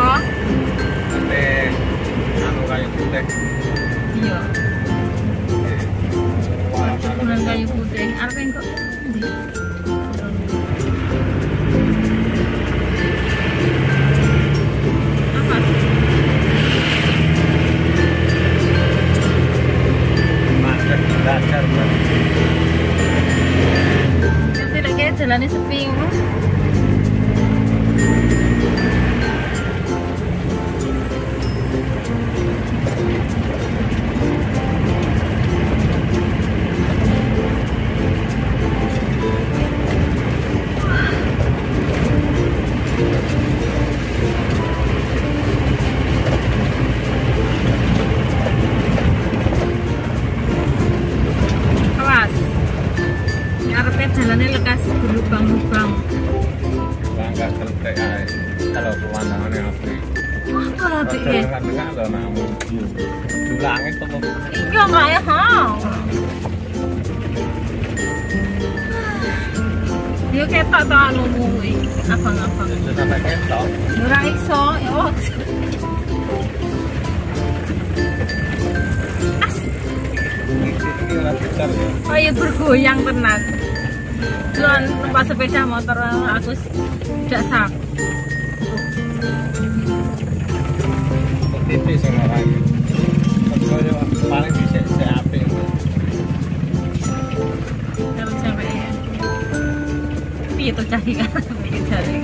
Ate anu kayu putih. Iya. Perkebunan kayu putih. Arep kok ndi? Apa? Masker belajar. Nanti lagi jalannya sepi ngono. Jalannya lekas berlubang-lubang. Bangga keltek ae. Kalau pemandangannya apik. Wah, kalau apik ya. Kan lho namun langit to. Iya enggak ya, ha. Yo ketok to anumu kuwi. Abang-abang. Sudah sampai ketok. Ora iso, ya Allah. Ini ora besar ya. Oh iya bergoyang tenan. Tuan numpak sepeda motor aku tidak sanggup. Tipis sing ora iki. Kaya paling dhisik sik apik. Kalau sampai ya. Piye to cari kan iki cari.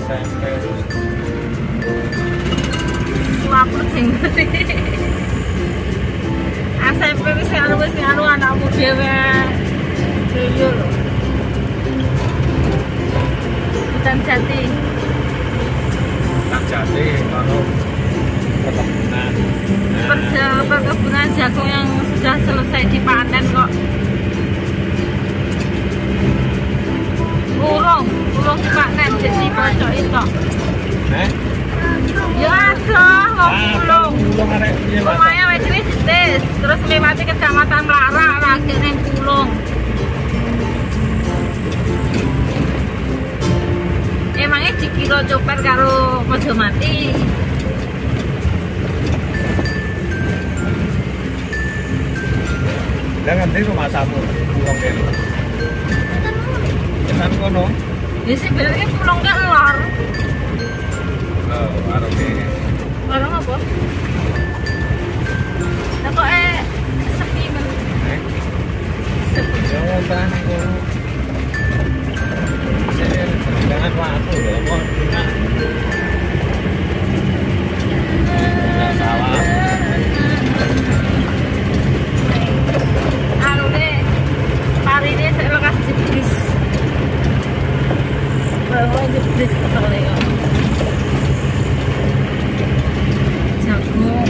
Sampai lapar sing SMP wis anu anakmu dhewe. Iya lho. Hutan Jati. tak jati kalau perkebunan. Perkebunan jagung yang sudah selesai dipanen kok. Burung dipanen jadi bocok itu. Ya ada, wong pulung. Lumayan wis ditis, terus lewati kecamatan Melarak lagi ning Pulung. Emangnya dikira coper karo Mojomati. Jangan di rumah samu Pulung kene. Tenan kono. Ya sebenarnya Pulung ke lor. Oh, warung ini. Warung apa? Lah kok sepi men. Sepi. Ya tenan kono. Jangan waktu ya, mohon guna. Tidak salah. Anu deh, hari ini saya lekas jebris. Bawa jebris ke Toledo. Jagung.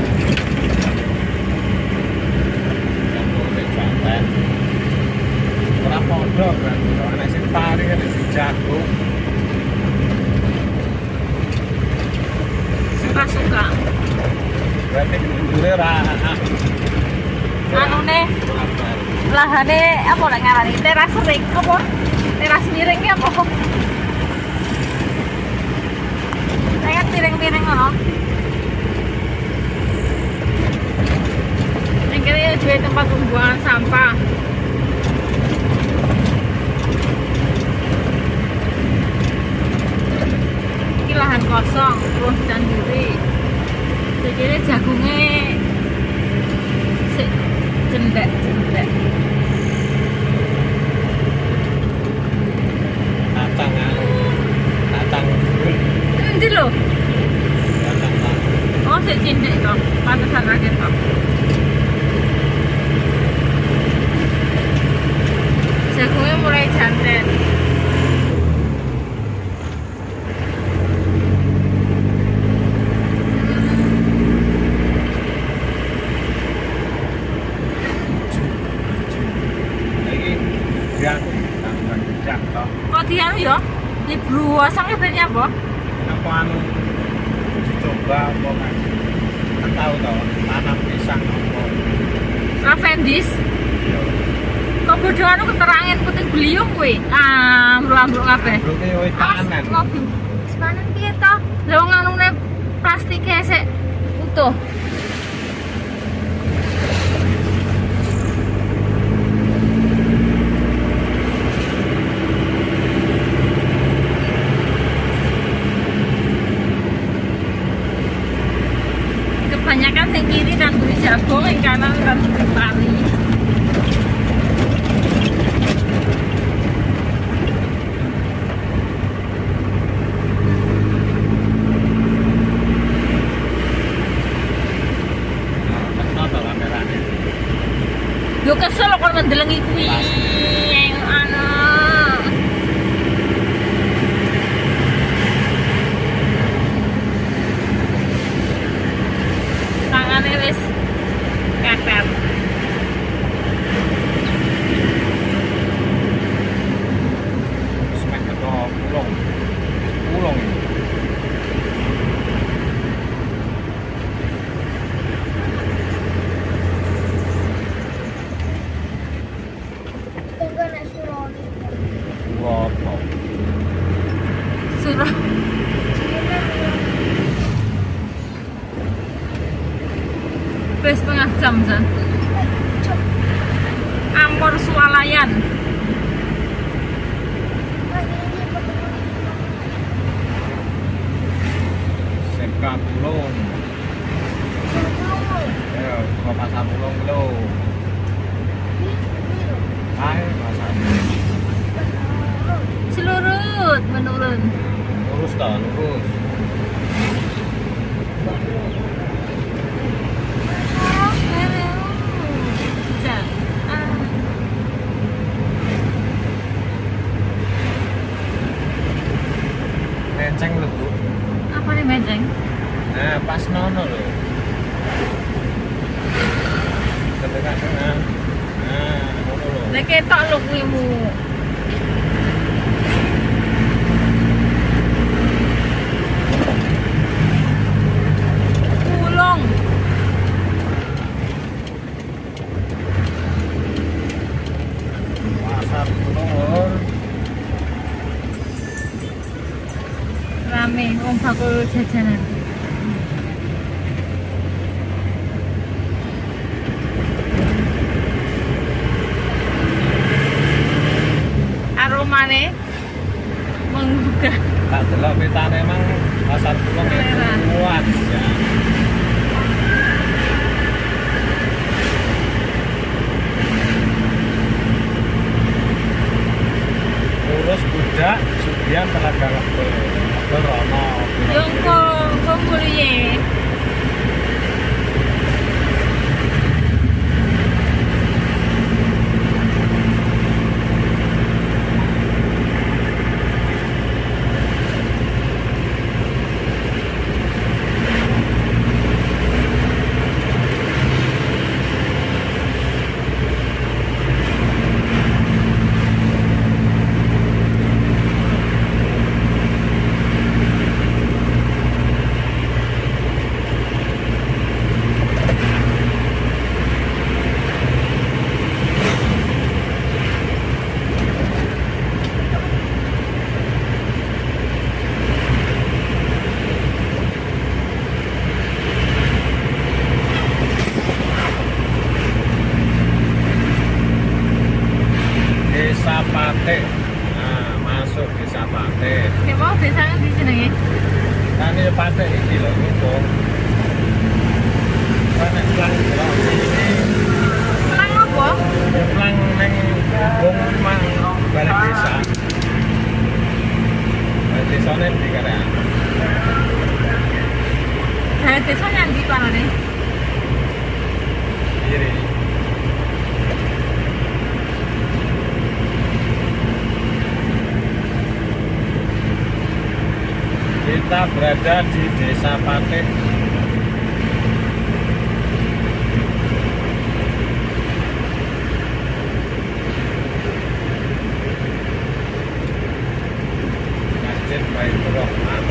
Jagung di Banten. Ora pondok kan, ana sing pari kan sing jagung. Suka. Berarti ndure ora Anu nih, lahane apa lek ngarani teras ring apa? Teras miring ki apa? Kayak piring-piring ngono. Ning kene duwe tempat pembuangan sampah. Iki lahan kosong, terus dan diri. Jadi jagungnya cendek. Natang. Endi lho? Natang. Oh, sik cendek to. Pantesan kaget to. Jagungnya mulai janten. Kok dia ya? Libru wasangnya bedanya apa? Apa anu dicoba apa kan? Tahu tanam pisang apa? Ravendis. Kok bodoh anu keterangin puting beliung kowe. Ambruk-ambruk kabeh. Ambruke wis panen. Mobil. Panen piye to? Lah wong anune plastike sik utuh. Kebanyakan yang kiri kan beli jagung, yang kanan kan beli pari. Yo kesel kok mendelengi kuwi. Anu. Tangane wis keter. Semek keto pulung. Pulung. Wopo. Suruh. Wis setengah jam San. Ampor Swalayan. Seka pulung. Ya, ke pasar pulung lho. Hai, pasar. Selurut menurun. Lurus dah, lurus. Menceng lho, Bu. Apa nih menceng? Nah, pas nono lho. Kedekat sana. Nah, nono lho. Lek ketok lho kuwimu. Pulung. Pasar pulung. Rame wong bakul jajanan. Aromane menggugah. Tak delok petane emang pasar pulung Selera. kuat ya. Urus budak Sudian Telaga Lebel. Lebel rono. Yo kok kuliye. Desa Pate. Nah, masuk Desa Pate. Ki mau desa ngendi jenenge? Kan ini Pate iki lho, itu. Kan nek pulang delok ini Pulang apa? pulang neng wong mang balik desa. Balik desane ndi karek? Balik desa nyandi panane. Kiri. Kita berada di Desa Pate. Masjid Baitur Rahman.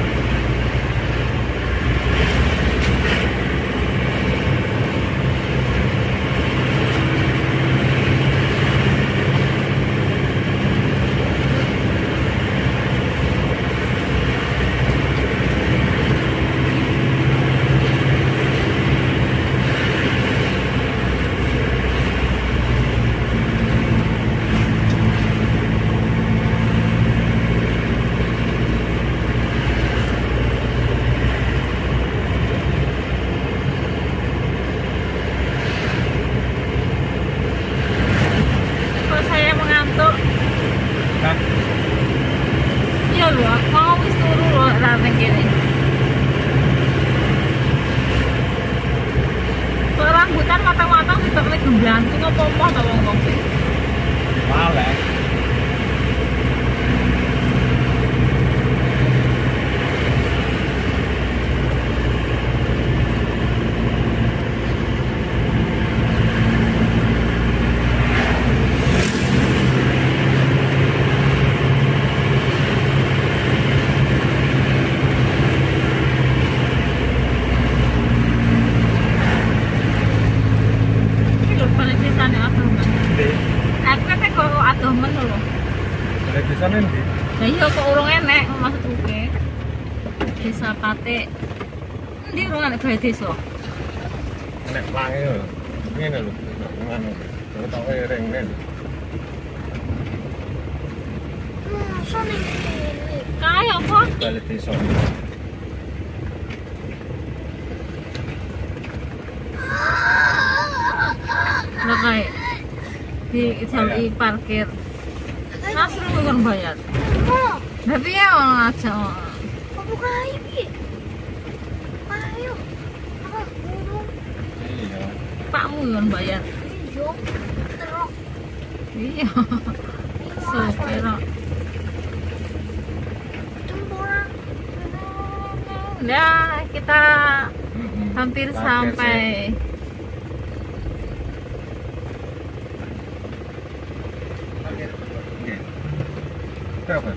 kene. Kok rambutan matang-matang ditokne gemblanting apa-apa ta wong-wong. Malek. Dari desa nanti. Lah iya kok urung enek maksudku. Desa Pate. Endi urung enek gawe desa? Nek wangi lho. Ngene lho. Ngono. Terus tak ring nen. Kae apa? Balik desa. Lah kae. Di jali parkir. Nasrul kan bayar. Lah piye wong aja. Apa kae iki? Ayo. Apa burung? Iya. Pakmu kan bayar. Iya. Terus Iya. Sopir. tempura. Ya, kita hampir Parkir sampai. Oke. Berapa?